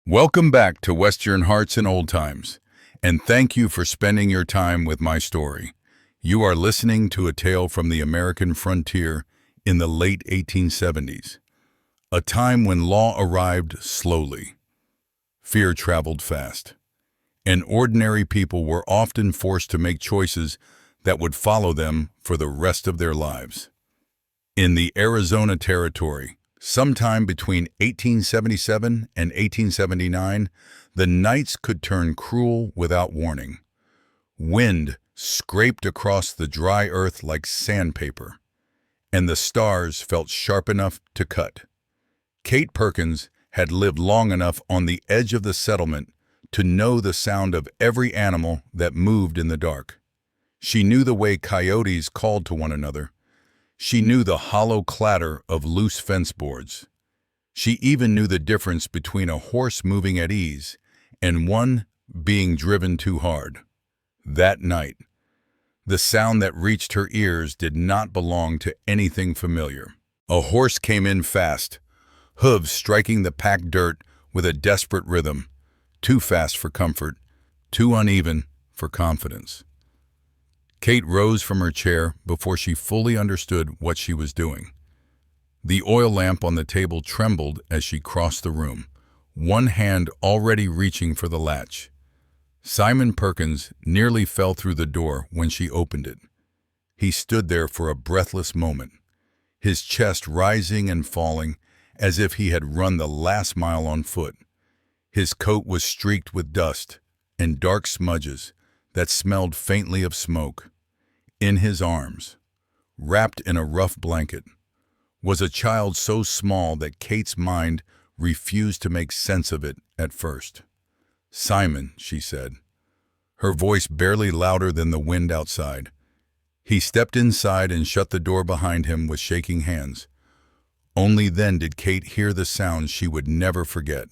Welcome back to Western Hearts and Old Times, and thank you for spending your time with my story. You are listening to a tale from the American frontier in the late 1870s, a time when law arrived slowly, fear traveled fast, and ordinary people were often forced to make choices that would follow them for the rest of their lives. In the Arizona Territory, sometime between 1877 and 1879, the nights could turn cruel without warning. Wind scraped across the dry earth like sandpaper, and the stars felt sharp enough to cut. Kate Perkins had lived long enough on the edge of the settlement to know the sound of every animal that moved in the dark. She knew the way coyotes called to one another. She knew the hollow clatter of loose fence boards. She even knew the difference between a horse moving at ease and one being driven too hard. That night, the sound that reached her ears did not belong to anything familiar. A horse came in fast, hooves striking the packed dirt with a desperate rhythm, too fast for comfort, too uneven for confidence. Kate rose from her chair before she fully understood what she was doing. The oil lamp on the table trembled as she crossed the room, one hand already reaching for the latch. Simon Perkins nearly fell through the door when she opened it. He stood there for a breathless moment, his chest rising and falling as if he had run the last mile on foot. His coat was streaked with dust and dark smudges that smelled faintly of smoke. In his arms, wrapped in a rough blanket, was a child so small that Kate's mind refused to make sense of it at first. "Simon," she said, her voice barely louder than the wind outside. He stepped inside and shut the door behind him with shaking hands. Only then did Kate hear the sound she would never forget.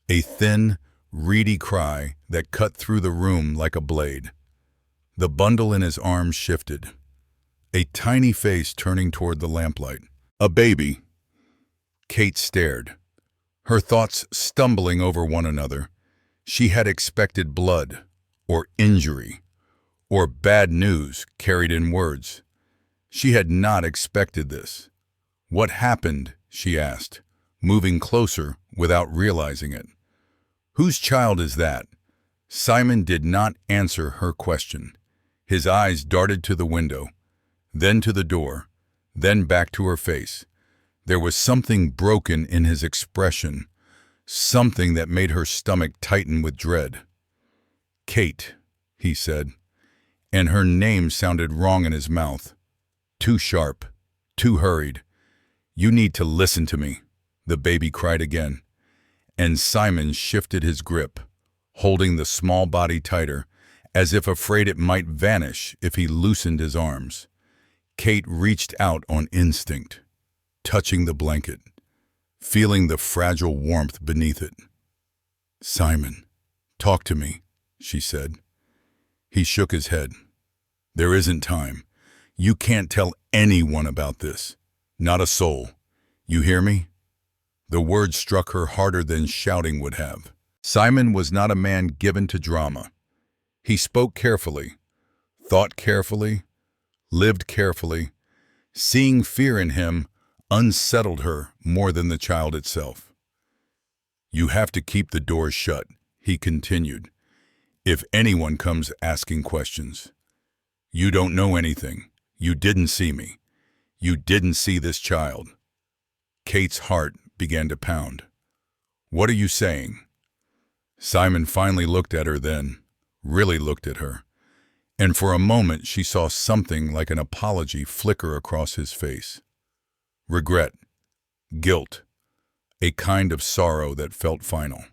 A thin, reedy cry that cut through the room like a blade. The bundle in his arms shifted, a tiny face turning toward the lamplight. A baby. Kate stared, her thoughts stumbling over one another. She had expected blood, or injury, or bad news carried in words. She had not expected this. "What happened?" she asked, moving closer without realizing it. "Whose child is that?" Simon did not answer her question. His eyes darted to the window, then to the door, then back to her face. There was something broken in his expression, something that made her stomach tighten with dread. "Kate," he said, and her name sounded wrong in his mouth. Too sharp, too hurried. "You need to listen to me," the baby cried again, and Simon shifted his grip, holding the small body tighter, as if afraid it might vanish if he loosened his arms. Kate reached out on instinct, touching the blanket, feeling the fragile warmth beneath it. "Simon, talk to me," she said. He shook his head. "There isn't time. You can't tell anyone about this. Not a soul. You hear me?" The words struck her harder than shouting would have. Simon was not a man given to drama. He spoke carefully, thought carefully, lived carefully. Seeing fear in him unsettled her more than the child itself. "You have to keep the doors shut," he continued, "if anyone comes asking questions. You don't know anything. You didn't see me. You didn't see this child." Kate's heart began to pound. "What are you saying?" Simon finally looked at her then, really looked at her, and for a moment she saw something like an apology flicker across his face. Regret, guilt, a kind of sorrow that felt final.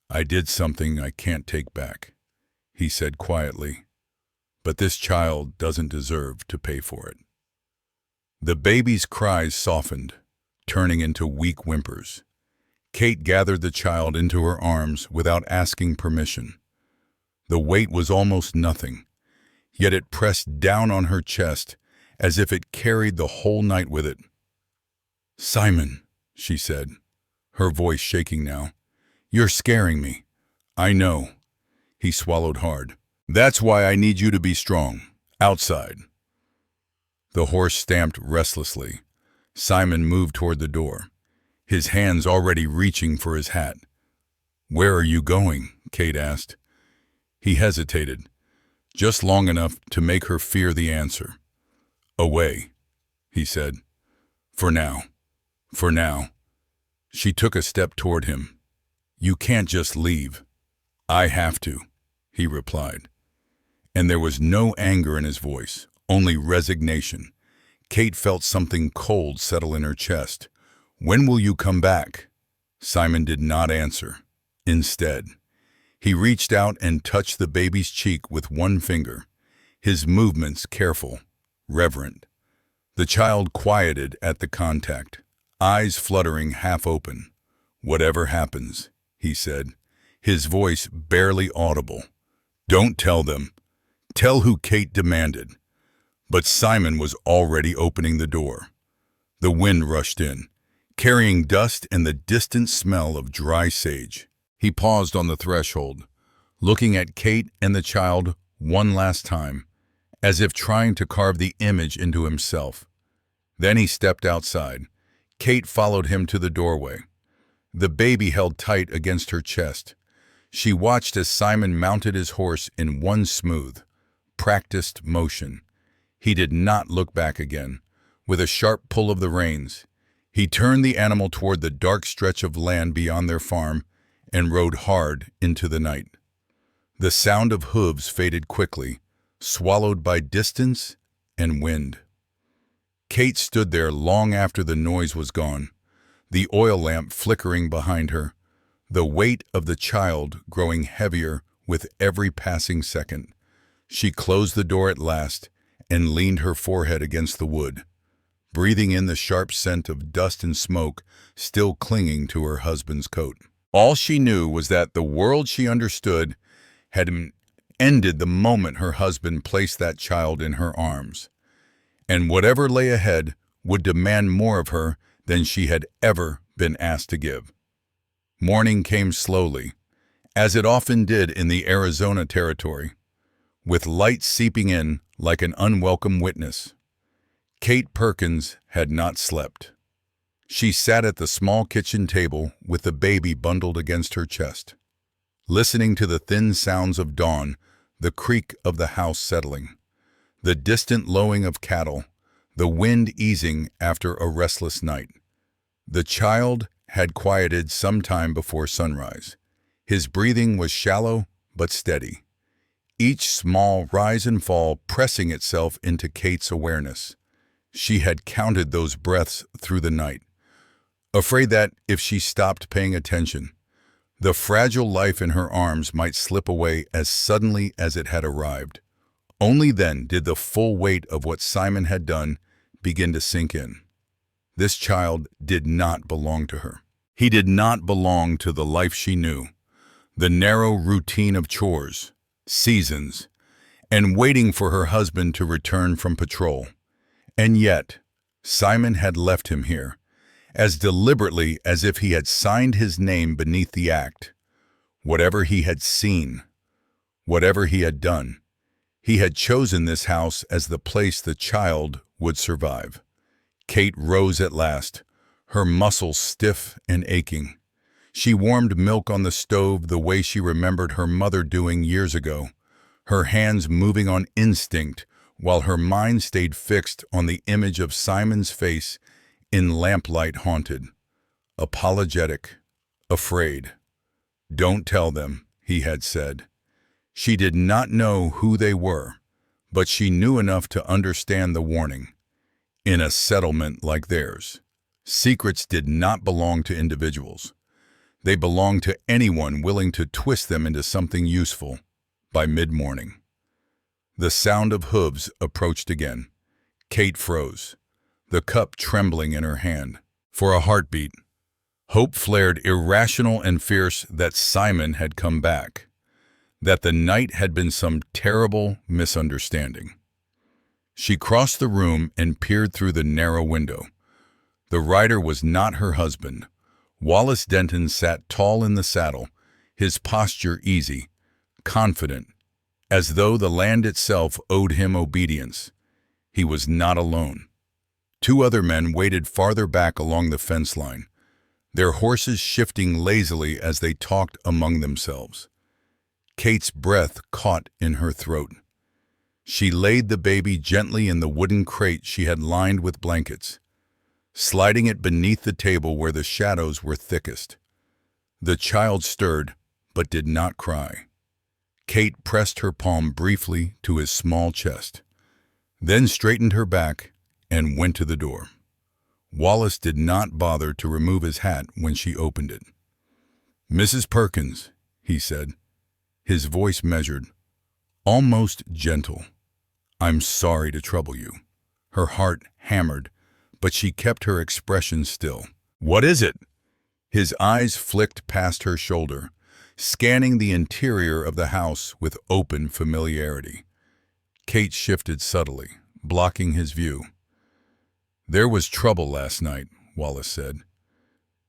"I did something I can't take back," he said quietly, "but this child doesn't deserve to pay for it." The baby's cries softened, turning into weak whimpers. Kate gathered the child into her arms without asking permission. The weight was almost nothing, yet it pressed down on her chest as if it carried the whole night with it. "Simon," she said, her voice shaking now, You're scaring me. I know. He swallowed hard. That's why I need you to be strong. Outside. The horse stamped restlessly. Simon moved toward the door, his hands already reaching for his hat. Where are you going? Kate asked. He hesitated, just long enough to make her fear the answer. Away, he said. For now. For now. She took a step toward him. You can't just leave. I have to, he replied. And there was no anger in his voice, only resignation. Kate felt something cold settle in her chest. When will you come back? Simon did not answer. Instead, he reached out and touched the baby's cheek with one finger, his movements careful, reverent. The child quieted at the contact, eyes fluttering half open. Whatever happens, he said, his voice barely audible. Don't tell them. Tell who Kate demanded. But Simon was already opening the door. The wind rushed in, carrying dust and the distant smell of dry sage. He paused on the threshold, looking at Kate and the child one last time, as if trying to carve the image into himself. Then he stepped outside. Kate followed him to the doorway. The baby held tight against her chest. She watched as Simon mounted his horse in one smooth, practiced motion. He did not look back again. With a sharp pull of the reins, he turned the animal toward the dark stretch of land beyond their farm and rode hard into the night. The sound of hooves faded quickly, swallowed by distance and wind. Kate stood there long after the noise was gone, the oil lamp flickering behind her, the weight of the child growing heavier with every passing second. She closed the door at last and leaned her forehead against the wood, breathing in the sharp scent of dust and smoke still clinging to her husband's coat. All she knew was that the world she understood had ended the moment her husband placed that child in her arms, and whatever lay ahead would demand more of her than she had ever been asked to give. Morning came slowly, as it often did in the Arizona territory, with light seeping in like an unwelcome witness. Kate Perkins had not slept. She sat at the small kitchen table with the baby bundled against her chest, listening to the thin sounds of dawn, the creak of the house settling, the distant lowing of cattle, the wind easing after a restless night. The child had quieted some time before sunrise. His breathing was shallow but steady, each small rise and fall pressing itself into Kate's awareness. She had counted those breaths through the night, afraid that if she stopped paying attention, the fragile life in her arms might slip away as suddenly as it had arrived. Only then did the full weight of what Simon had done begin to sink in. This child did not belong to her. He did not belong to the life she knew, the narrow routine of chores, seasons, and waiting for her husband to return from patrol. And yet, Simon had left him here, as deliberately as if he had signed his name beneath the act. Whatever he had seen, whatever he had done, he had chosen this house as the place the child would survive. Kate rose at last, her muscles stiff and aching. She warmed milk on the stove the way she remembered her mother doing years ago, her hands moving on instinct while her mind stayed fixed on the image of Simon's face in lamplight haunted, apologetic, afraid. Don't tell them, he had said. She did not know who they were, but she knew enough to understand the warning. In a settlement like theirs, secrets did not belong to individuals. They belonged to anyone willing to twist them into something useful by mid-morning. The sound of hooves approached again. Kate froze, the cup trembling in her hand. For a heartbeat, hope flared irrational and fierce that Simon had come back, that the night had been some terrible misunderstanding. She crossed the room and peered through the narrow window. The rider was not her husband. Wallace Denton sat tall in the saddle, his posture easy, confident, as though the land itself owed him obedience. He was not alone. Two other men waited farther back along the fence line, their horses shifting lazily as they talked among themselves. Kate's breath caught in her throat. She laid the baby gently in the wooden crate she had lined with blankets, sliding it beneath the table where the shadows were thickest. The child stirred, but did not cry. Kate pressed her palm briefly to his small chest, then straightened her back and went to the door. Wallace did not bother to remove his hat when she opened it. "Mrs. Perkins," he said, his voice measured, almost gentle. "I'm sorry to trouble you." Her heart hammered, but she kept her expression still. "What is it?" His eyes flicked past her shoulder, scanning the interior of the house with open familiarity. Kate shifted subtly, blocking his view. "There was trouble last night," Wallace said.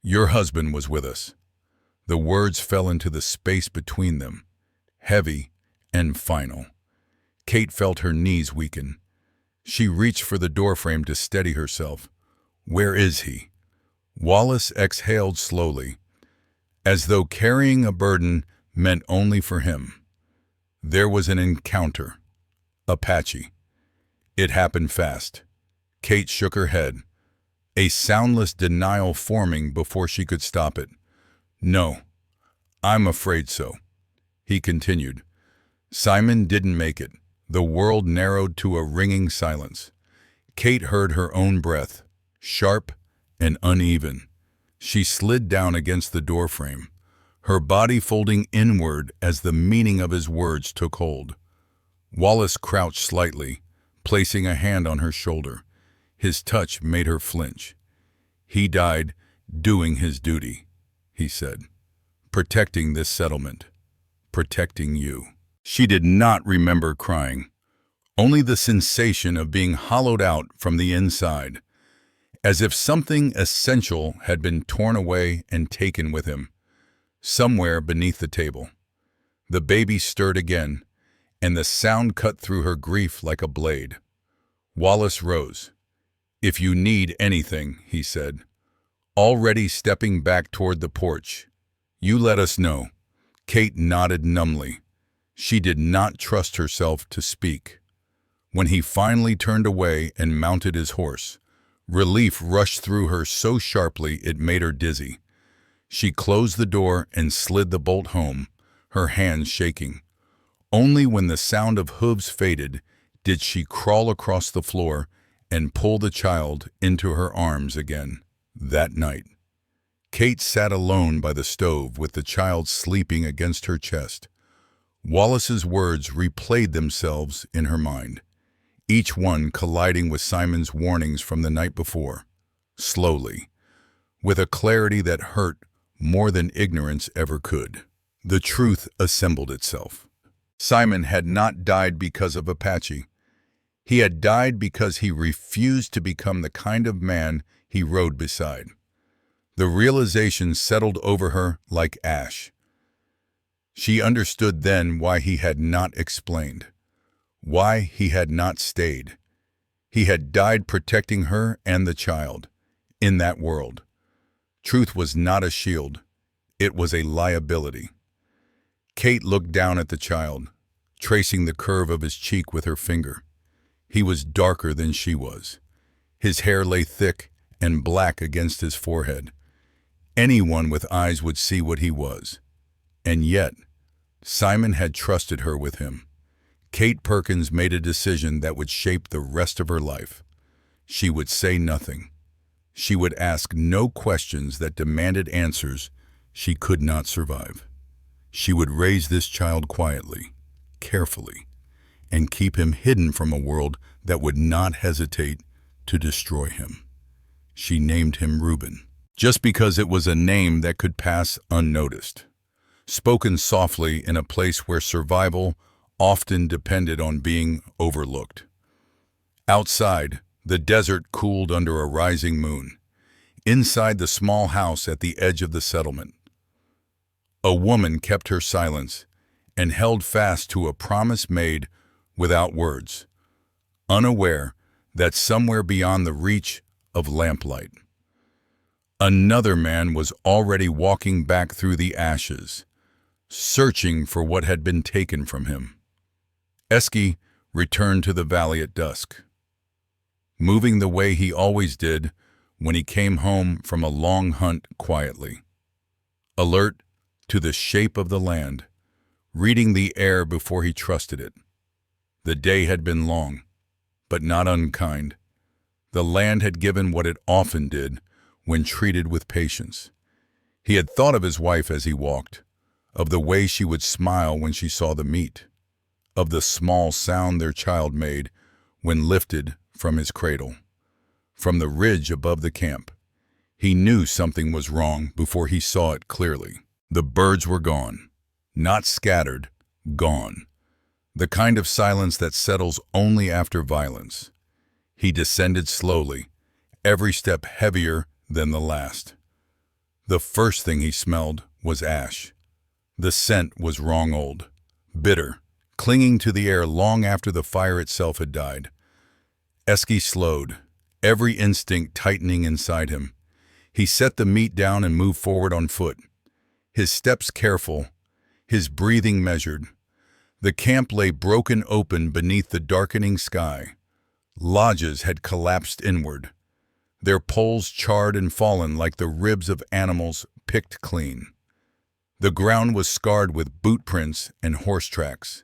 "Your husband was with us." The words fell into the space between them, heavy and final. Kate felt her knees weaken. She reached for the doorframe to steady herself. "Where is he?" Wallace exhaled slowly, as though carrying a burden meant only for him. There was an encounter. Apache. It happened fast. Kate shook her head, a soundless denial forming before she could stop it. "No, I'm afraid so," he continued. "Simon didn't make it." The world narrowed to a ringing silence. Kate heard her own breath, sharp and uneven. She slid down against the doorframe, her body folding inward as the meaning of his words took hold. Wallace crouched slightly, placing a hand on her shoulder. His touch made her flinch. "He died doing his duty," he said. "Protecting this settlement. Protecting you." She did not remember crying, only the sensation of being hollowed out from the inside, as if something essential had been torn away and taken with him, somewhere beneath the table. The baby stirred again, and the sound cut through her grief like a blade. Wallace rose. "If you need anything," he said, already stepping back toward the porch, "you let us know." Kate nodded numbly. She did not trust herself to speak. When he finally turned away and mounted his horse, relief rushed through her so sharply it made her dizzy. She closed the door and slid the bolt home, her hands shaking. Only when the sound of hooves faded did she crawl across the floor and pull the child into her arms again. That night, Kate sat alone by the stove with the child sleeping against her chest. Wallace's words replayed themselves in her mind, each one colliding with Simon's warnings from the night before, slowly, with a clarity that hurt more than ignorance ever could. The truth assembled itself. Simon had not died because of Apache. He had died because he refused to become the kind of man he rode beside. The realization settled over her like ash. She understood then why he had not explained, why he had not stayed. He had died protecting her and the child, in that world. Truth was not a shield, it was a liability. Kate looked down at the child, tracing the curve of his cheek with her finger. He was darker than she was. His hair lay thick and black against his forehead. Anyone with eyes would see what he was. And yet, Simon had trusted her with him. Kate Perkins made a decision that would shape the rest of her life. She would say nothing. She would ask no questions that demanded answers she could not survive. She would raise this child quietly, carefully, and keep him hidden from a world that would not hesitate to destroy him. She named him Reuben, just because it was a name that could pass unnoticed, spoken softly in a place where survival often depended on being overlooked. Outside, the desert cooled under a rising moon. Inside the small house at the edge of the settlement, a woman kept her silence and held fast to a promise made without words, unaware that somewhere beyond the reach of lamplight, another man was already walking back through the ashes, searching for what had been taken from him. Eski returned to the valley at dusk, moving the way he always did when he came home from a long hunt quietly, alert to the shape of the land, reading the air before he trusted it. The day had been long, but not unkind. The land had given what it often did when treated with patience. He had thought of his wife as he walked, of the way she would smile when she saw the meat, of the small sound their child made when lifted from his cradle. From the ridge above the camp, he knew something was wrong before he saw it clearly. The birds were gone, not scattered, gone. The kind of silence that settles only after violence. He descended slowly, every step heavier than the last. The first thing he smelled was ash. The scent was wrong old, bitter, clinging to the air long after the fire itself had died. Eski slowed, every instinct tightening inside him. He set the meat down and moved forward on foot, his steps careful, his breathing measured. The camp lay broken open beneath the darkening sky. Lodges had collapsed inward, their poles charred and fallen like the ribs of animals picked clean. The ground was scarred with boot prints and horse tracks,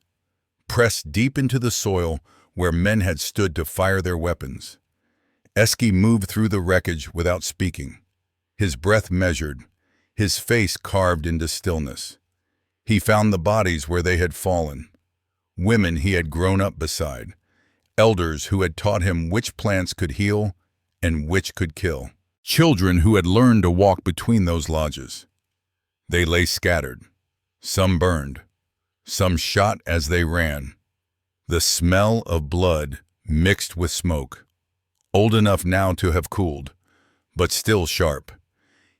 pressed deep into the soil where men had stood to fire their weapons. Eski moved through the wreckage without speaking, his breath measured, his face carved into stillness. He found the bodies where they had fallen, women he had grown up beside, elders who had taught him which plants could heal and which could kill, children who had learned to walk between those lodges. They lay scattered, some burned, some shot as they ran. The smell of blood mixed with smoke, old enough now to have cooled, but still sharp.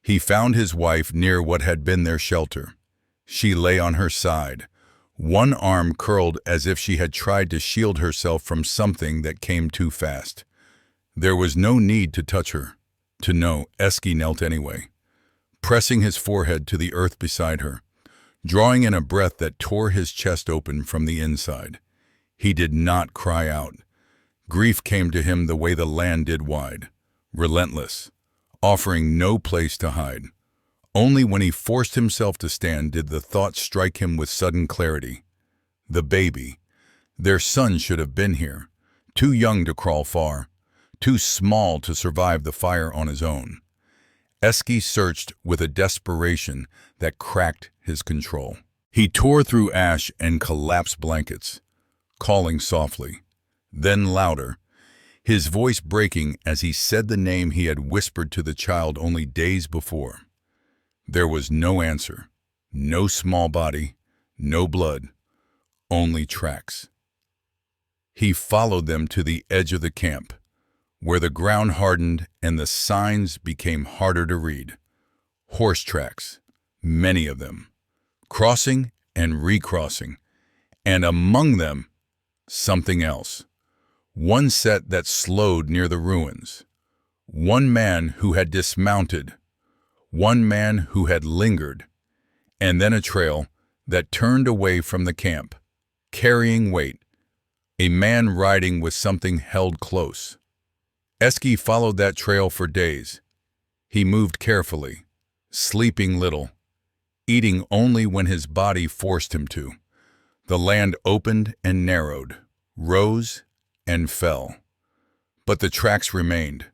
He found his wife near what had been their shelter. She lay on her side, one arm curled as if she had tried to shield herself from something that came too fast. There was no need to touch her, to know. Eski knelt anyway, pressing his forehead to the earth beside her, drawing in a breath that tore his chest open from the inside. He did not cry out. Grief came to him the way the land did wide, relentless, offering no place to hide. Only when he forced himself to stand did the thought strike him with sudden clarity. The baby. Their son should have been here, too young to crawl far, too small to survive the fire on his own. Eski searched with a desperation that cracked his control. He tore through ash and collapsed blankets, calling softly, then louder, his voice breaking as he said the name he had whispered to the child only days before. There was no answer, no small body, no blood, only tracks. He followed them to the edge of the camp, where the ground hardened and the signs became harder to read. Horse tracks, many of them, crossing and recrossing, and among them, something else. One set that slowed near the ruins. One man who had dismounted. One man who had lingered. And then a trail that turned away from the camp, carrying weight. A man riding with something held close. Eski followed that trail for days. He moved carefully, sleeping little, eating only when his body forced him to. The land opened and narrowed, rose and fell. But the tracks remained,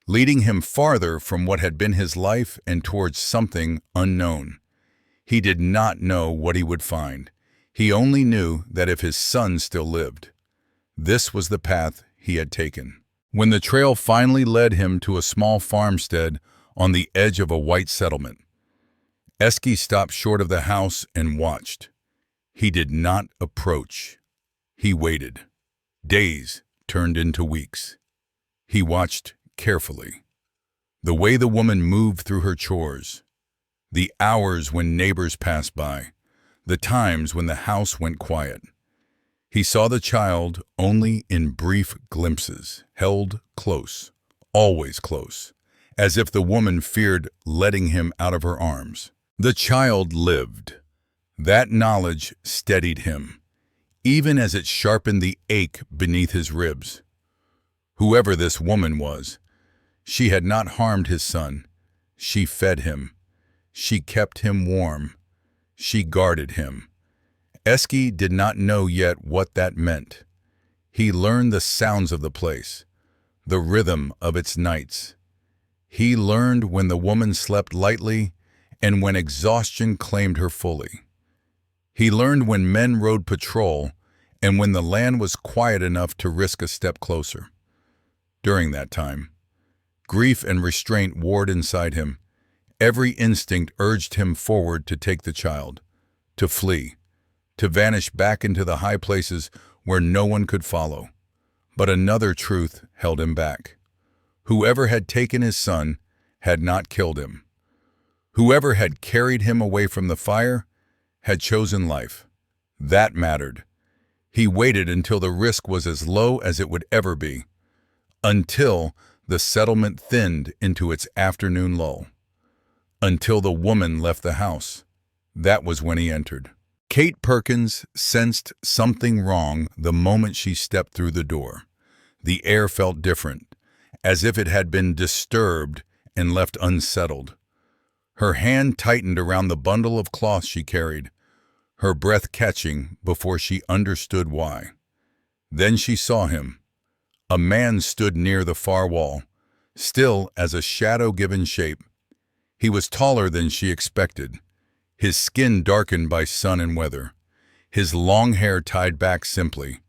leading him farther from what had been his life and towards something unknown. He did not know what he would find. He only knew that if his son still lived, this was the path he had taken. When the trail finally led him to a small farmstead on the edge of a white settlement, Eski stopped short of the house and watched. He did not approach. He waited. Days turned into weeks. He watched carefully. The way the woman moved through her chores, the hours when neighbors passed by, the times when the house went quiet. He saw the child only in brief glimpses, held close, always close, as if the woman feared letting him out of her arms. The child lived. That knowledge steadied him, even as it sharpened the ache beneath his ribs. Whoever this woman was, she had not harmed his son. She fed him. She kept him warm. She guarded him. Eski did not know yet what that meant. He learned the sounds of the place, the rhythm of its nights. He learned when the woman slept lightly and when exhaustion claimed her fully. He learned when men rode patrol and when the land was quiet enough to risk a step closer. During that time, grief and restraint warred inside him. Every instinct urged him forward to take the child, to flee, to vanish back into the high places where no one could follow. But another truth held him back. Whoever had taken his son had not killed him. Whoever had carried him away from the fire had chosen life. That mattered. He waited until the risk was as low as it would ever be, until the settlement thinned into its afternoon lull, until the woman left the house. That was when he entered. Kate Perkins sensed something wrong the moment she stepped through the door. The air felt different, as if it had been disturbed and left unsettled. Her hand tightened around the bundle of cloth she carried, her breath catching before she understood why. Then she saw him. A man stood near the far wall, still as a shadow given shape. He was taller than she expected, his skin darkened by sun and weather, his long hair tied back simply.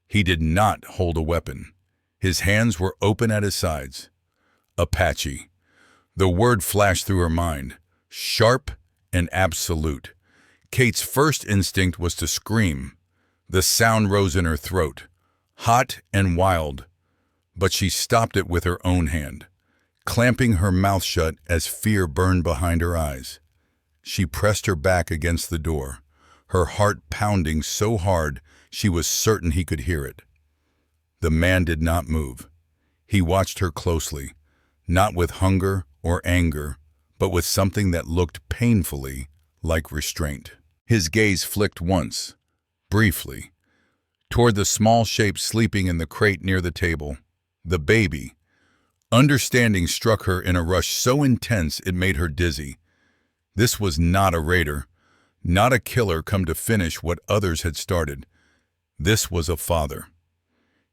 He did not hold a weapon. His hands were open at his sides. Apache. The word flashed through her mind, sharp and absolute. Kate's first instinct was to scream. The sound rose in her throat, hot and wild, but she stopped it with her own hand, clamping her mouth shut as fear burned behind her eyes. She pressed her back against the door, her heart pounding so hard she was certain he could hear it. The man did not move. He watched her closely, not with hunger or anger, but with something that looked painfully like restraint. His gaze flicked once, briefly, toward the small shape sleeping in the crate near the table, the baby. Understanding struck her in a rush so intense it made her dizzy. This was not a raider, not a killer come to finish what others had started. This was a father.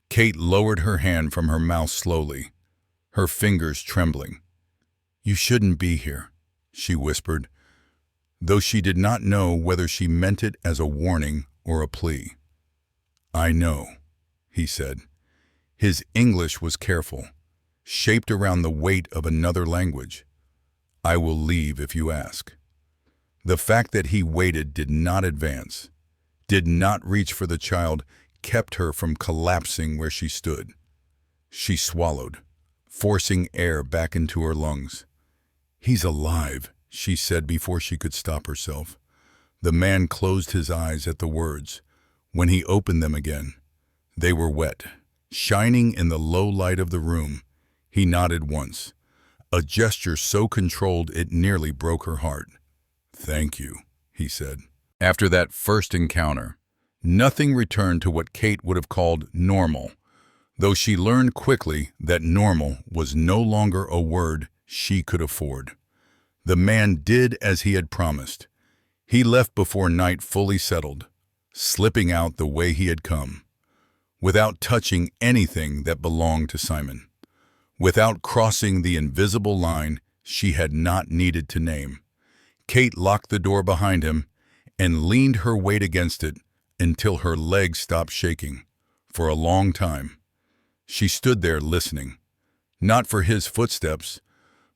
Kate lowered her hand from her mouth slowly, her fingers trembling. "You shouldn't be here," she whispered, though she did not know whether she meant it as a warning or a plea. "I know," he said. His English was careful, shaped around the weight of another language. "I will leave if you ask." The fact that he waited did not advance, did not reach for the child, kept her from collapsing where she stood. She swallowed, forcing air back into her lungs. "He's alive," she said before she could stop herself. The man closed his eyes at the words. When he opened them again, they were wet, shining in the low light of the room. He nodded once, a gesture so controlled it nearly broke her heart. "Thank you," he said. After that first encounter, nothing returned to what Kate would have called normal, though she learned quickly that normal was no longer a word she could afford. The man did as he had promised. He left before night fully settled, slipping out the way he had come, without touching anything that belonged to Simon, without crossing the invisible line she had not needed to name. Kate locked the door behind him and leaned her weight against it until her legs stopped shaking. For a long time, she stood there listening, not for his footsteps,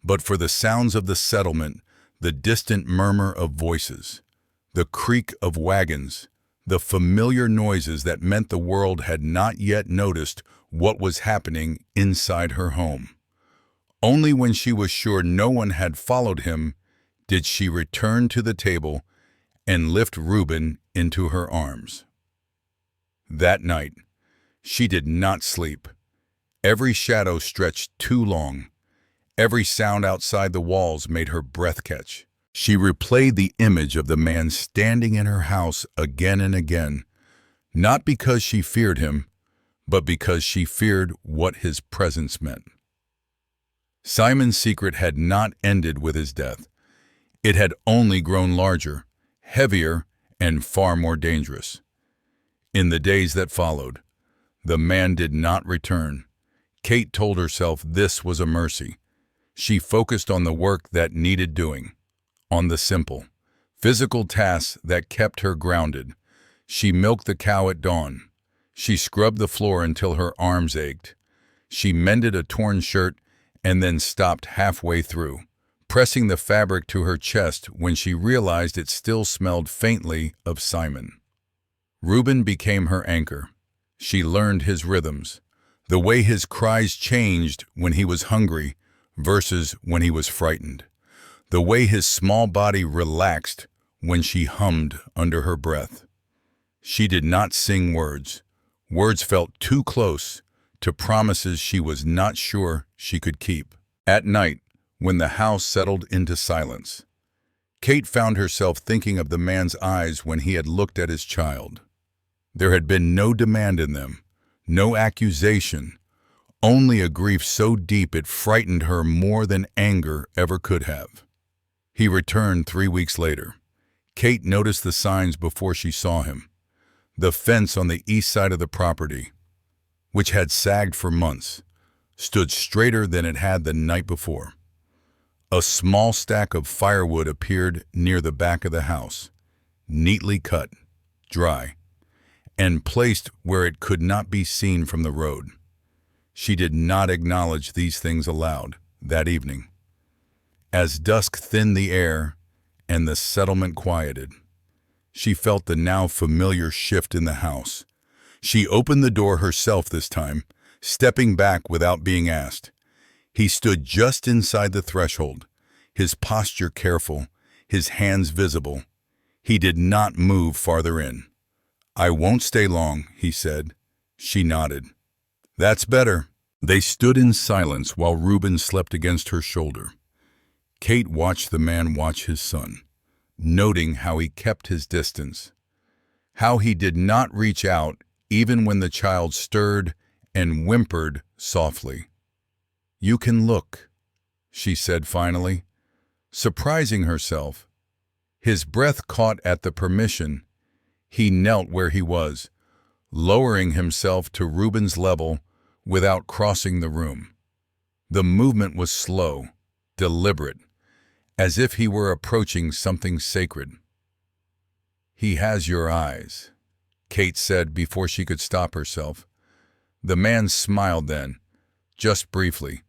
but for the sounds of the settlement, the distant murmur of voices, the creak of wagons, the familiar noises that meant the world had not yet noticed what was happening inside her home. Only when she was sure no one had followed him did she return to the table and lift Reuben into her arms. That night, she did not sleep. Every shadow stretched too long. Every sound outside the walls made her breath catch. She replayed the image of the man standing in her house again and again, not because she feared him, but because she feared what his presence meant. Simon's secret had not ended with his death. It had only grown larger, heavier, and far more dangerous. In the days that followed, the man did not return. Kate told herself this was a mercy. She focused on the work that needed doing, on the simple, physical tasks that kept her grounded. She milked the cow at dawn. She scrubbed the floor until her arms ached. She mended a torn shirt and then stopped halfway through, pressing the fabric to her chest when she realized it still smelled faintly of Simon. Reuben became her anchor. She learned his rhythms, the way his cries changed when he was hungry versus when he was frightened, the way his small body relaxed when she hummed under her breath. She did not sing words. Words felt too close to promises she was not sure she could keep. At night, when the house settled into silence, Kate found herself thinking of the man's eyes when he had looked at his child. There had been no demand in them, no accusation, only a grief so deep it frightened her more than anger ever could have. He returned 3 weeks later. Kate noticed the signs before she saw him. The fence on the east side of the property, which had sagged for months, stood straighter than it had the night before. A small stack of firewood appeared near the back of the house, neatly cut, dry, and placed where it could not be seen from the road. She did not acknowledge these things aloud that evening. As dusk thinned the air and the settlement quieted, she felt the now familiar shift in the house. She opened the door herself this time, stepping back without being asked. He stood just inside the threshold, his posture careful, his hands visible. He did not move farther in. "I won't stay long," he said. She nodded. "That's better." They stood in silence while Reuben slept against her shoulder. Kate watched the man watch his son, noting how he kept his distance, how he did not reach out even when the child stirred and whimpered softly. "You can look," she said finally, surprising herself. His breath caught at the permission. He knelt where he was, lowering himself to Reuben's level without crossing the room. The movement was slow, deliberate, as if he were approaching something sacred. "He has your eyes," Kate said before she could stop herself. The man smiled then, just briefly.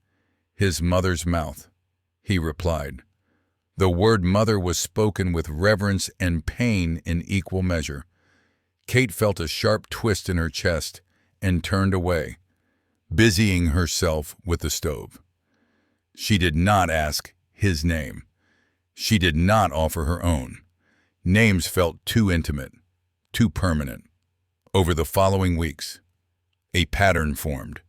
"His mother's mouth," he replied. The word mother was spoken with reverence and pain in equal measure. Kate felt a sharp twist in her chest and turned away, busying herself with the stove. She did not ask his name. She did not offer her own. Names felt too intimate, too permanent. Over the following weeks, a pattern formed.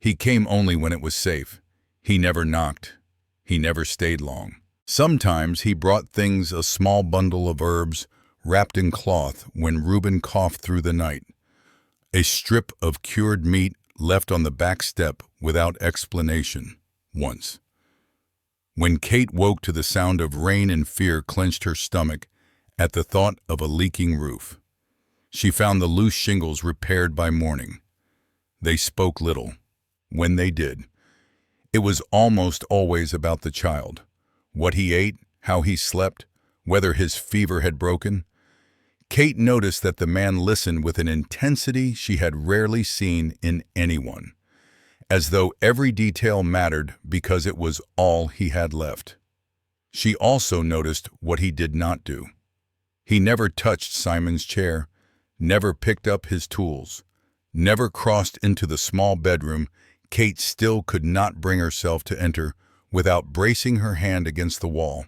He came only when it was safe. He never knocked. He never stayed long. Sometimes he brought things, a small bundle of herbs wrapped in cloth when Reuben coughed through the night, a strip of cured meat left on the back step without explanation once. When Kate woke to the sound of rain and fear clenched her stomach at the thought of a leaking roof. She found the loose shingles repaired by morning. They spoke little. When they did, it was almost always about the child. What he ate, how he slept, whether his fever had broken. Kate noticed that the man listened with an intensity she had rarely seen in anyone, as though every detail mattered because it was all he had left. She also noticed what he did not do. He never touched Simon's chair, never picked up his tools, never crossed into the small bedroom Kate still could not bring herself to enter without bracing her hand against the wall.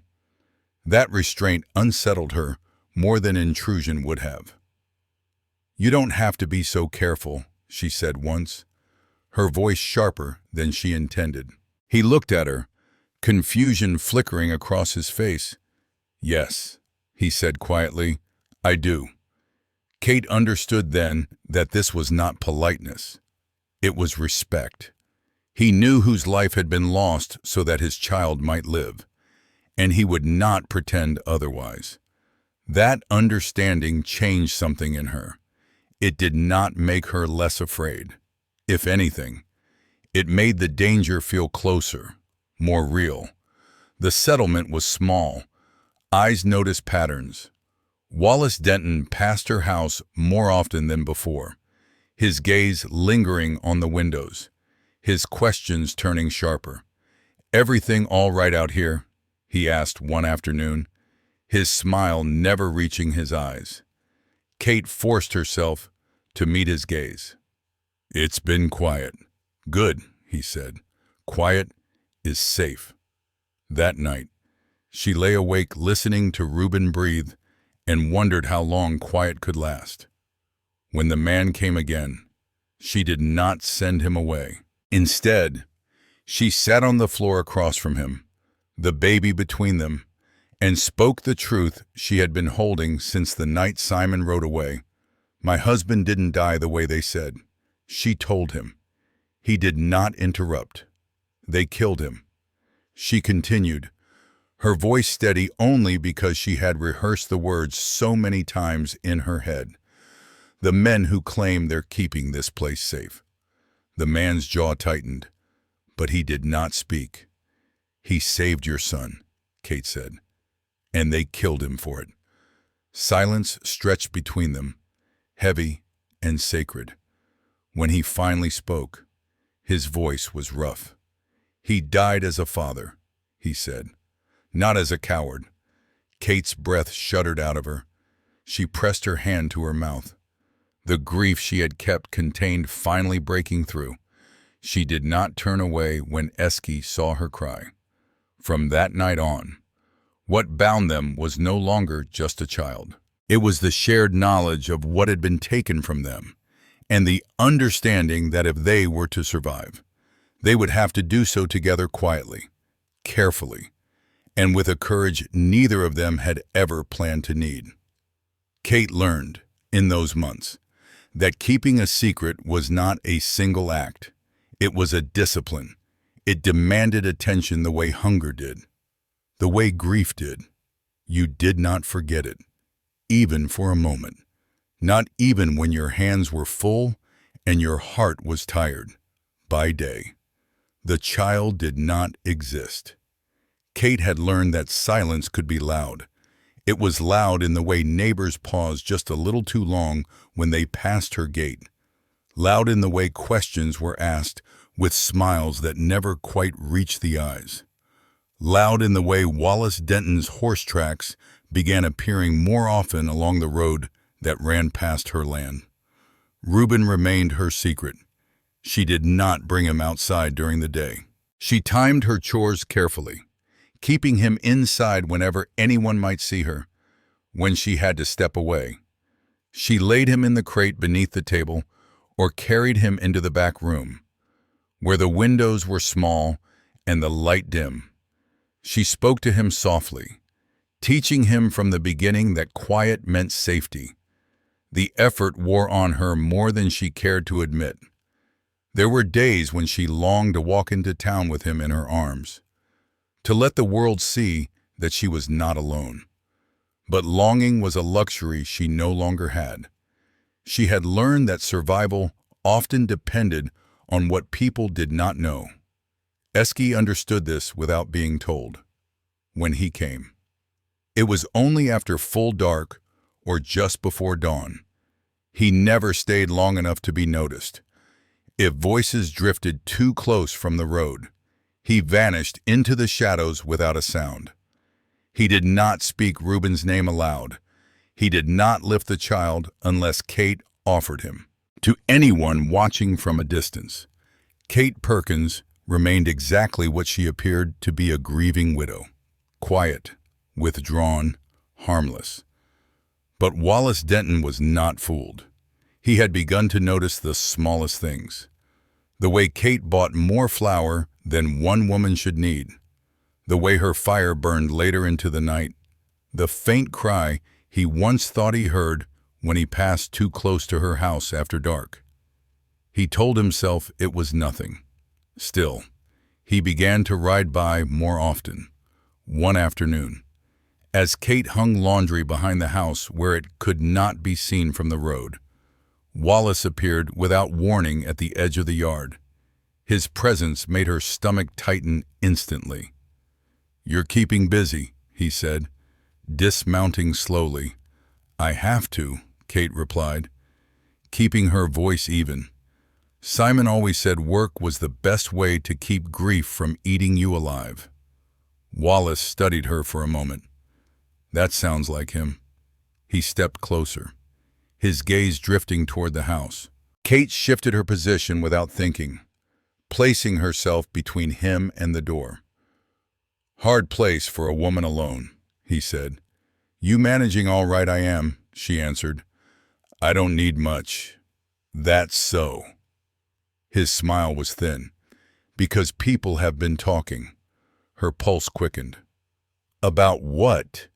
That restraint unsettled her more than intrusion would have. "You don't have to be so careful," she said once, her voice sharper than she intended. He looked at her, confusion flickering across his face. "Yes," he said quietly, "I do." Kate understood then that this was not politeness. It was respect. He knew whose life had been lost so that his child might live, and he would not pretend otherwise. That understanding changed something in her. It did not make her less afraid. If anything, it made the danger feel closer, more real. The settlement was small. Eyes noticed patterns. Wallace Denton passed her house more often than before, his gaze lingering on the windows, his questions turning sharper. "Everything all right out here?" he asked one afternoon, his smile never reaching his eyes. Kate forced herself to meet his gaze. "It's been quiet." "Good," he said. "Quiet is safe." That night, she lay awake listening to Reuben breathe and wondered how long quiet could last. When the man came again, she did not send him away. Instead, she sat on the floor across from him, the baby between them, and spoke the truth she had been holding since the night Simon rode away. "My husband didn't die the way they said," she told him. He did not interrupt. "They killed him." She continued, her voice steady only because she had rehearsed the words so many times in her head. "The men who claim they're keeping this place safe." The man's jaw tightened, but he did not speak. "He saved your son," Kate said, "and they killed him for it." Silence stretched between them, heavy and sacred. When he finally spoke, his voice was rough. "He died as a father," he said, "not as a coward." Kate's breath shuddered out of her. She pressed her hand to her mouth. The grief she had kept contained finally breaking through. She did not turn away when Eski saw her cry. From that night on, what bound them was no longer just a child. It was the shared knowledge of what had been taken from them, and the understanding that if they were to survive, they would have to do so together quietly, carefully, and with a courage neither of them had ever planned to need. Kate learned, in those months, that keeping a secret was not a single act. It was a discipline. It demanded attention the way hunger did, the way grief did. You did not forget it, even for a moment, not even when your hands were full and your heart was tired. By day, the child did not exist. Kate had learned that silence could be loud. It was loud in the way neighbors paused just a little too long when they passed her gate. Loud in the way questions were asked with smiles that never quite reached the eyes. Loud in the way Wallace Denton's horse tracks began appearing more often along the road that ran past her land. Reuben remained her secret. She did not bring him outside during the day. She timed her chores carefully, keeping him inside whenever anyone might see her. When she had to step away, she laid him in the crate beneath the table or carried him into the back room, where the windows were small and the light dim. She spoke to him softly, teaching him from the beginning that quiet meant safety. The effort wore on her more than she cared to admit. There were days when she longed to walk into town with him in her arms, to let the world see that she was not alone. But longing was a luxury she no longer had. She had learned that survival often depended on what people did not know. Eski understood this without being told. When he came, it was only after full dark or just before dawn. He never stayed long enough to be noticed. If voices drifted too close from the road, he vanished into the shadows without a sound. He did not speak Reuben's name aloud. He did not lift the child unless Kate offered him. To anyone watching from a distance, Kate Perkins remained exactly what she appeared to be, a grieving widow. Quiet, withdrawn, harmless. But Wallace Denton was not fooled. He had begun to notice the smallest things. The way Kate bought more flour than one woman should need. The way her fire burned later into the night. The faint cry he once thought he heard when he passed too close to her house after dark. He told himself it was nothing. Still, he began to ride by more often. One afternoon, as Kate hung laundry behind the house where it could not be seen from the road, Wallace appeared without warning at the edge of the yard. His presence made her stomach tighten instantly. "You're keeping busy," he said, dismounting slowly. "I have to," Kate replied, keeping her voice even. "Simon always said work was the best way to keep grief from eating you alive." Wallace studied her for a moment. That sounds like him. He stepped closer, his gaze drifting toward the house. Kate shifted her position without thinking, placing herself between him and the door. "Hard place for a woman alone," he said. "You managing all right?" "I am," she answered. "I don't need much." "That's so." His smile was thin. "Because people have been talking." Her pulse quickened. "About what?"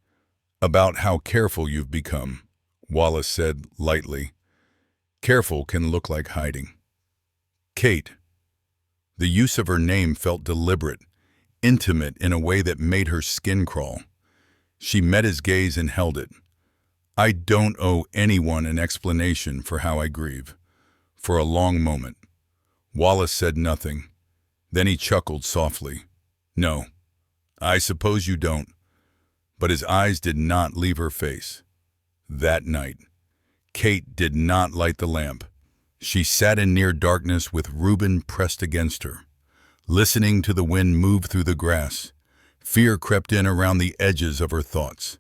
"About how careful you've become," Wallace said lightly. "Careful can look like hiding." "Kate." The use of her name felt deliberate, intimate in a way that made her skin crawl. She met his gaze and held it. "I don't owe anyone an explanation for how I grieve." For a long moment, Wallace said nothing. Then he chuckled softly. "No, I suppose you don't." But his eyes did not leave her face. That night, Kate did not light the lamp. She sat in near darkness with Reuben pressed against her, listening to the wind move through the grass. Fear crept in around the edges of her thoughts,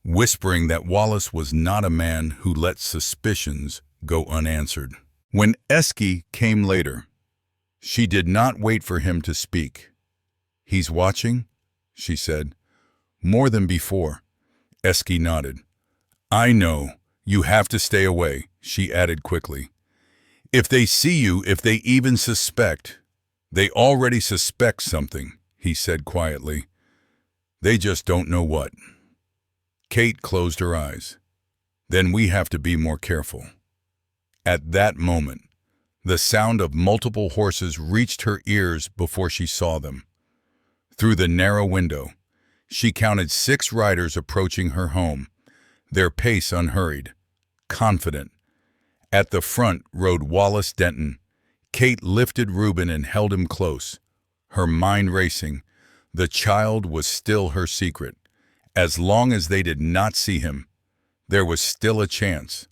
whispering that Wallace was not a man who let suspicions go unanswered. When Eski came later, she did not wait for him to speak. "He's watching?" she said. "More than before." Eski nodded. "I know. You have to stay away," she added quickly. "If they see you, if they even suspect." "They already suspect something," he said quietly. "They just don't know what." Kate closed her eyes. "Then we have to be more careful." At that moment, the sound of multiple horses reached her ears before she saw them. Through the narrow window, she counted 6 riders approaching her home, their pace unhurried, confident. At the front rode Wallace Denton. Kate lifted Reuben and held him close, her mind racing. The child was still her secret. As long as they did not see him, there was still a chance.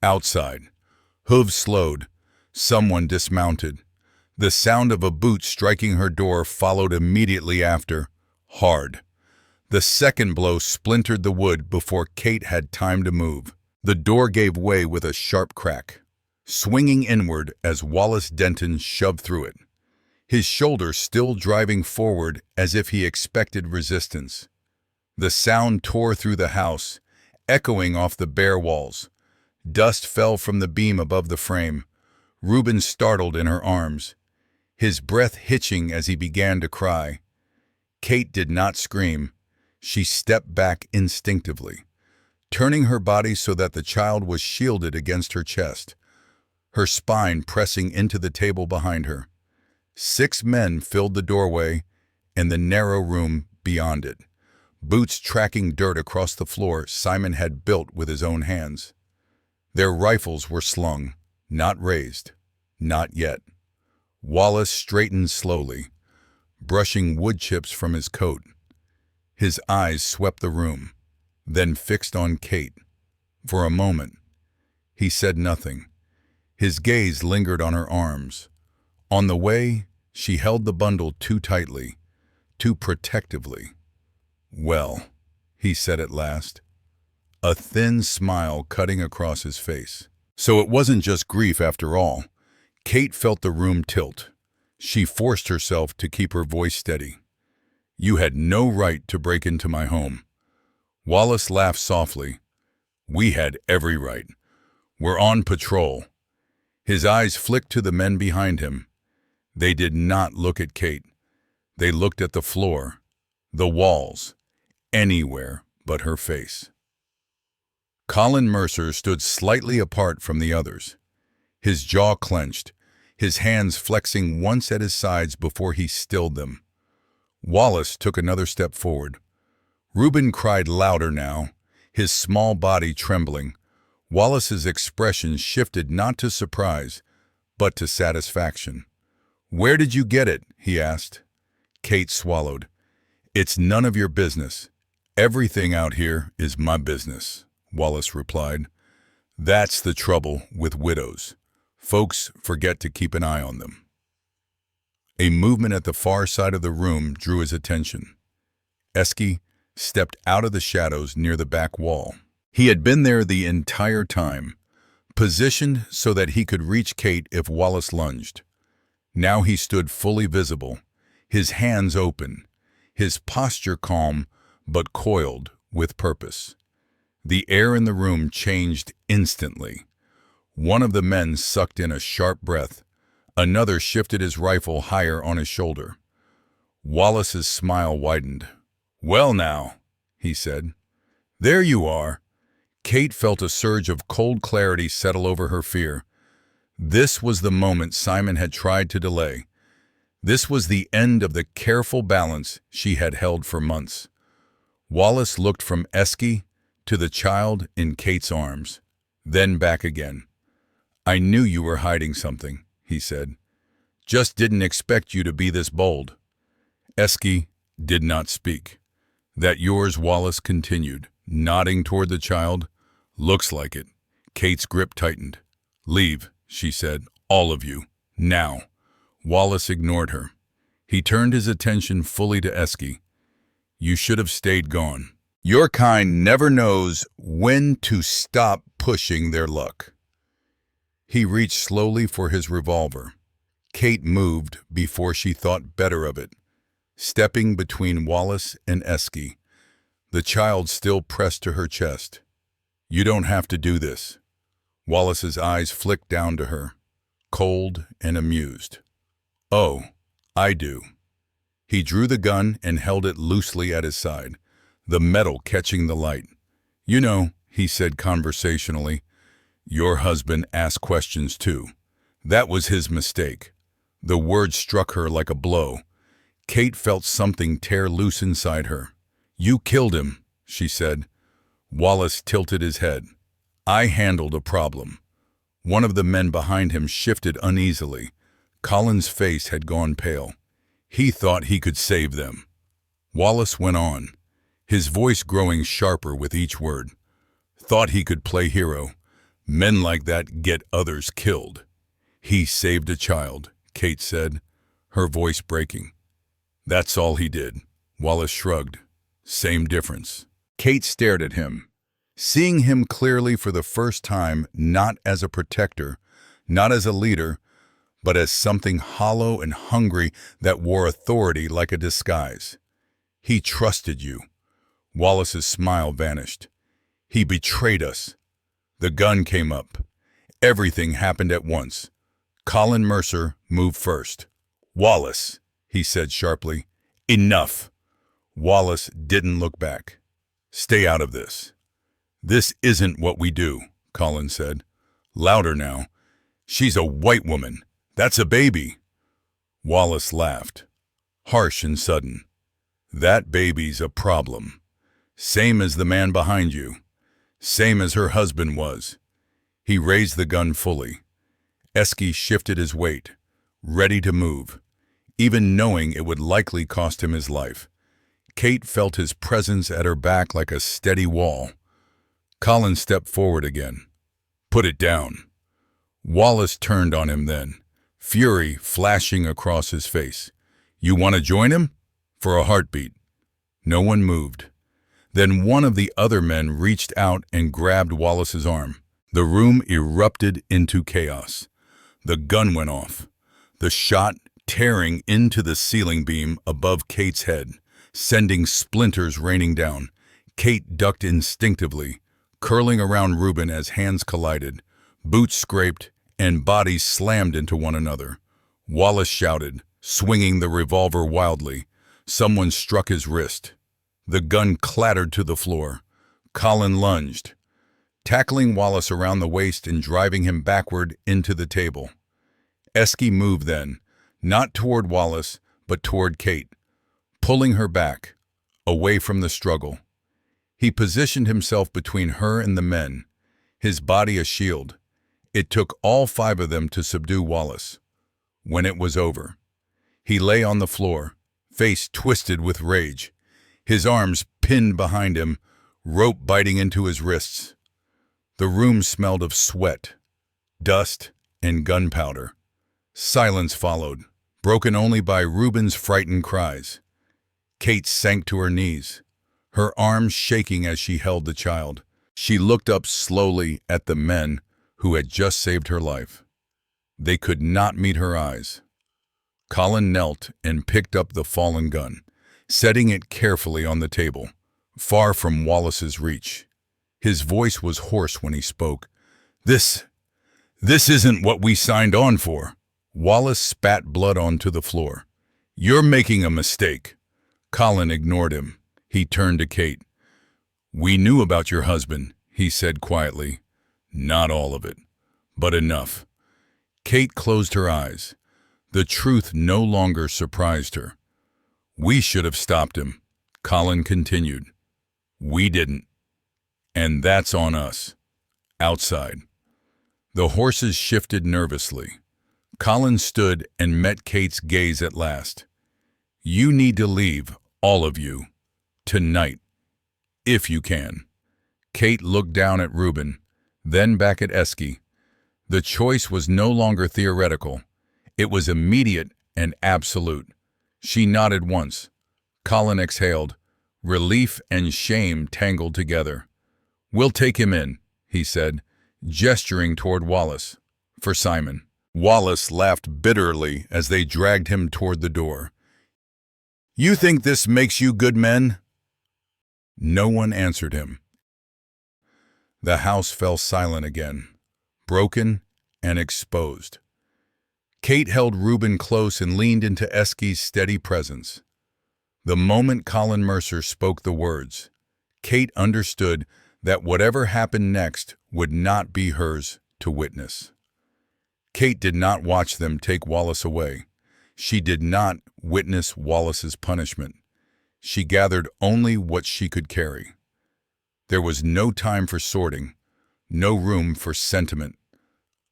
Outside, hooves slowed. Someone dismounted. The sound of a boot striking her door followed immediately after, hard. The second blow splintered the wood before Kate had time to move. The door gave way with a sharp crack, swinging inward as Wallace Denton shoved through it, his shoulder still driving forward as if he expected resistance. The sound tore through the house, echoing off the bare walls. Dust fell from the beam above the frame. Reuben startled in her arms, his breath hitching as he began to cry. Kate did not scream. She stepped back instinctively, turning her body so that the child was shielded against her chest, her spine pressing into the table behind her. 6 men filled the doorway and the narrow room beyond it, boots tracking dirt across the floor Simon had built with his own hands. Their rifles were slung, not raised, not yet. Wallace straightened slowly, brushing wood chips from his coat. His eyes swept the room, then fixed on Kate. For a moment, he said nothing. His gaze lingered on her arms. On the way, she held the bundle too tightly, too protectively. "Well," he said at last, a thin smile cutting across his face. So it wasn't just grief after all. Kate felt the room tilt. She forced herself to keep her voice steady. "You had no right to break into my home." Wallace laughed softly. "We had every right. We're on patrol." His eyes flicked to the men behind him. They did not look at Kate. They looked at the floor, the walls, anywhere but her face. Colin Mercer stood slightly apart from the others. His jaw clenched, his hands flexing once at his sides before he stilled them. Wallace took another step forward. Reuben cried louder now, his small body trembling. Wallace's expression shifted not to surprise, but to satisfaction. "Where did you get it?" he asked. Kate swallowed. "It's none of your business. Everything out here is my business," Wallace replied. "That's the trouble with widows. Folks forget to keep an eye on them." A movement at the far side of the room drew his attention. Eski stepped out of the shadows near the back wall. He had been there the entire time, positioned so that he could reach Kate if Wallace lunged. Now he stood fully visible, his hands open, his posture calm but coiled with purpose. The air in the room changed instantly. One of the men sucked in a sharp breath. Another shifted his rifle higher on his shoulder. Wallace's smile widened. "Well now," he said. "There you are." Kate felt a surge of cold clarity settle over her fear. This was the moment Simon had tried to delay. This was the end of the careful balance she had held for months. Wallace looked from Eski to the child in Kate's arms, then back again. "I knew you were hiding something," he said. "Just didn't expect you to be this bold." Eski did not speak. "That yours?" Wallace continued, nodding toward the child. "Looks like it." Kate's grip tightened. "Leave," she said. "All of you. Now." Wallace ignored her. He turned his attention fully to Eski. "You should have stayed gone. Your kind never knows when to stop pushing their luck." He reached slowly for his revolver. Kate moved before she thought better of it, stepping between Wallace and Eski. The child still pressed to her chest. "You don't have to do this." Wallace's eyes flicked down to her, cold and amused. "Oh, I do." He drew the gun and held it loosely at his side, the metal catching the light. "You know," he said conversationally, "your husband asked questions too. That was his mistake." The word struck her like a blow. Kate felt something tear loose inside her. "You killed him," she said. Wallace tilted his head. "I handled a problem." One of the men behind him shifted uneasily. Colin's face had gone pale. He thought he could save them. Wallace went on, his voice growing sharper with each word. "Thought he could play hero. Men like that get others killed." "He saved a child," Kate said, her voice breaking. "That's all he did." Wallace shrugged. "Same difference." Kate stared at him, seeing him clearly for the first time, not as a protector, not as a leader, but as something hollow and hungry that wore authority like a disguise. "He trusted you." Wallace's smile vanished. "He betrayed us." The gun came up. Everything happened at once. Colin Mercer moved first. "Wallace," he said sharply, "enough." Wallace didn't look back. "Stay out of this." "This isn't what we do," Colin said. Louder now. "She's a white woman. That's a baby." Wallace laughed, harsh and sudden. "That baby's a problem. Same as the man behind you. Same as her husband was." He raised the gun fully. Eski shifted his weight, ready to move, even knowing it would likely cost him his life. Kate felt his presence at her back like a steady wall. Colin stepped forward again. "Put it down." Wallace turned on him then, fury flashing across his face. "You want to join him?" For a heartbeat. No one moved. Then one of the other men reached out and grabbed Wallace's arm. The room erupted into chaos. The gun went off. The shot tearing into the ceiling beam above Kate's head, sending splinters raining down. Kate ducked instinctively, curling around Reuben as hands collided, boots scraped, and bodies slammed into one another. Wallace shouted, swinging the revolver wildly. Someone struck his wrist. The gun clattered to the floor. Colin lunged, tackling Wallace around the waist and driving him backward into the table. Esky moved then, not toward Wallace, but toward Kate, pulling her back, away from the struggle. He positioned himself between her and the men, his body a shield. It took all 5 of them to subdue Wallace. When it was over, he lay on the floor, face twisted with rage, his arms pinned behind him, rope biting into his wrists. The room smelled of sweat, dust, and gunpowder. Silence followed, broken only by Reuben's frightened cries. Kate sank to her knees, her arms shaking as she held the child. She looked up slowly at the men who had just saved her life. They could not meet her eyes. Colin knelt and picked up the fallen gun, setting it carefully on the table, far from Wallace's reach. His voice was hoarse when he spoke. This isn't what we signed on for." Wallace spat blood onto the floor. "You're making a mistake." Colin ignored him. He turned to Kate. "We knew about your husband," he said quietly. "Not all of it, but enough." Kate closed her eyes. The truth no longer surprised her. "We should have stopped him," Colin continued. "We didn't. And that's on us." Outside, the horses shifted nervously. Colin stood and met Kate's gaze at last. "You need to leave, all of you, tonight, if you can." Kate looked down at Reuben, then back at Esky. The choice was no longer theoretical. It was immediate and absolute. She nodded once. Colin exhaled. Relief and shame tangled together. "We'll take him in," he said, gesturing toward Wallace, for Simon. Wallace laughed bitterly as they dragged him toward the door. "You think this makes you good men?" No one answered him. The house fell silent again, broken and exposed. Kate held Reuben close and leaned into Esky's steady presence. The moment Colin Mercer spoke the words, Kate understood that whatever happened next would not be hers to witness. Kate did not watch them take Wallace away. She did not witness Wallace's punishment. She gathered only what she could carry. There was no time for sorting, no room for sentiment.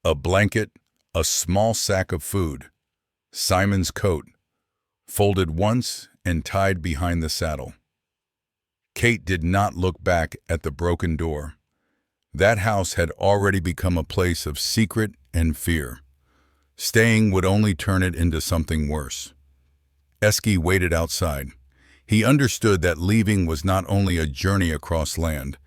A blanket, a small sack of food, Simon's coat, folded once and tied behind the saddle. Kate did not look back at the broken door. That house had already become a place of secret and fear. Staying would only turn it into something worse. Esky waited outside. He understood that leaving was not only a journey across land,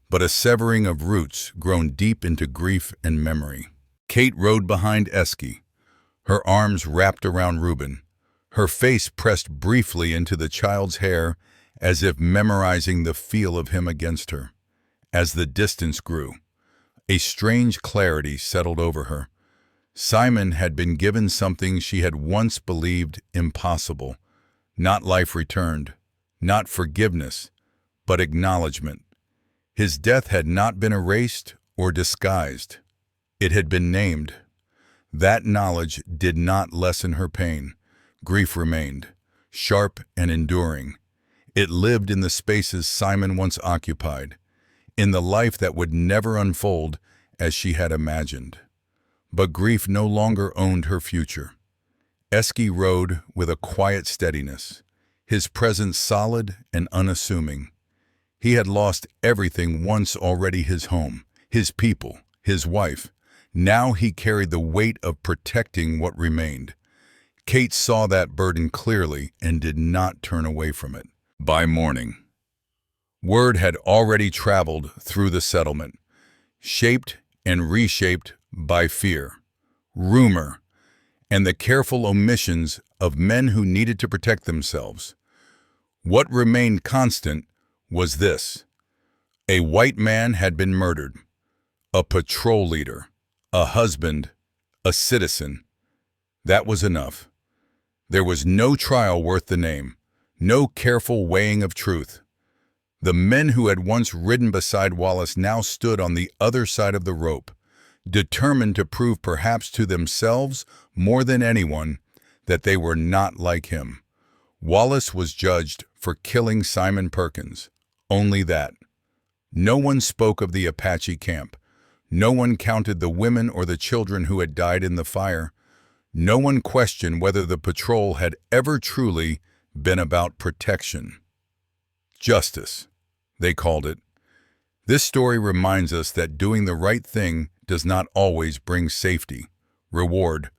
but a severing of roots grown deep into grief and memory. Kate rode behind Esky, her arms wrapped around Reuben, her face pressed briefly into the child's hair as if memorizing the feel of him against her. As the distance grew, a strange clarity settled over her. Simon had been given something she had once believed impossible. Not life returned, not forgiveness, but acknowledgement. His death had not been erased or disguised. It had been named. That knowledge did not lessen her pain. Grief remained, sharp and enduring. It lived in the spaces Simon once occupied, in the life that would never unfold as she had imagined. But grief no longer owned her future. Esky rode with a quiet steadiness, his presence solid and unassuming. He had lost everything once already his home, his people, his wife. Now he carried the weight of protecting what remained. Kate saw that burden clearly and did not turn away from it. By morning, word had already traveled through the settlement, shaped and reshaped by fear, rumor, and the careful omissions of men who needed to protect themselves. What remained constant was this: a white man had been murdered, a patrol leader, a husband, a citizen. That was enough. There was no trial worth the name, no careful weighing of truth. The men who had once ridden beside Wallace now stood on the other side of the rope, determined to prove perhaps to themselves more than anyone that they were not like him. Wallace was judged for killing Simon Perkins, only that. No one spoke of the Apache camp. No one counted the women or the children who had died in the fire. No one questioned whether the patrol had ever truly been about protection. Justice, they called it. This story reminds us that doing the right thing does not always bring safety, reward,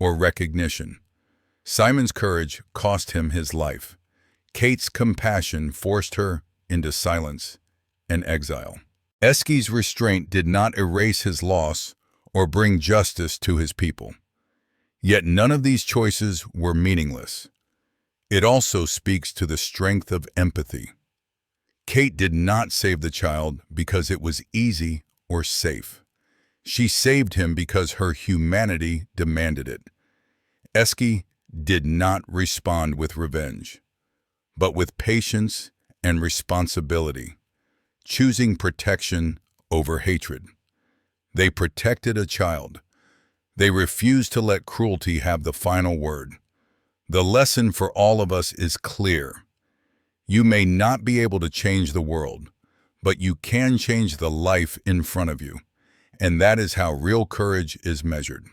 or recognition. Simon's courage cost him his life. Kate's compassion forced her into silence and exile. Eski's restraint did not erase his loss or bring justice to his people. Yet none of these choices were meaningless. It also speaks to the strength of empathy. Kate did not save the child because it was easy or safe. She saved him because her humanity demanded it. Eski did not respond with revenge, but with patience and responsibility, choosing protection over hatred. They protected a child. They refused to let cruelty have the final word. The lesson for all of us is clear. You may not be able to change the world, but you can change the life in front of you. And that is how real courage is measured.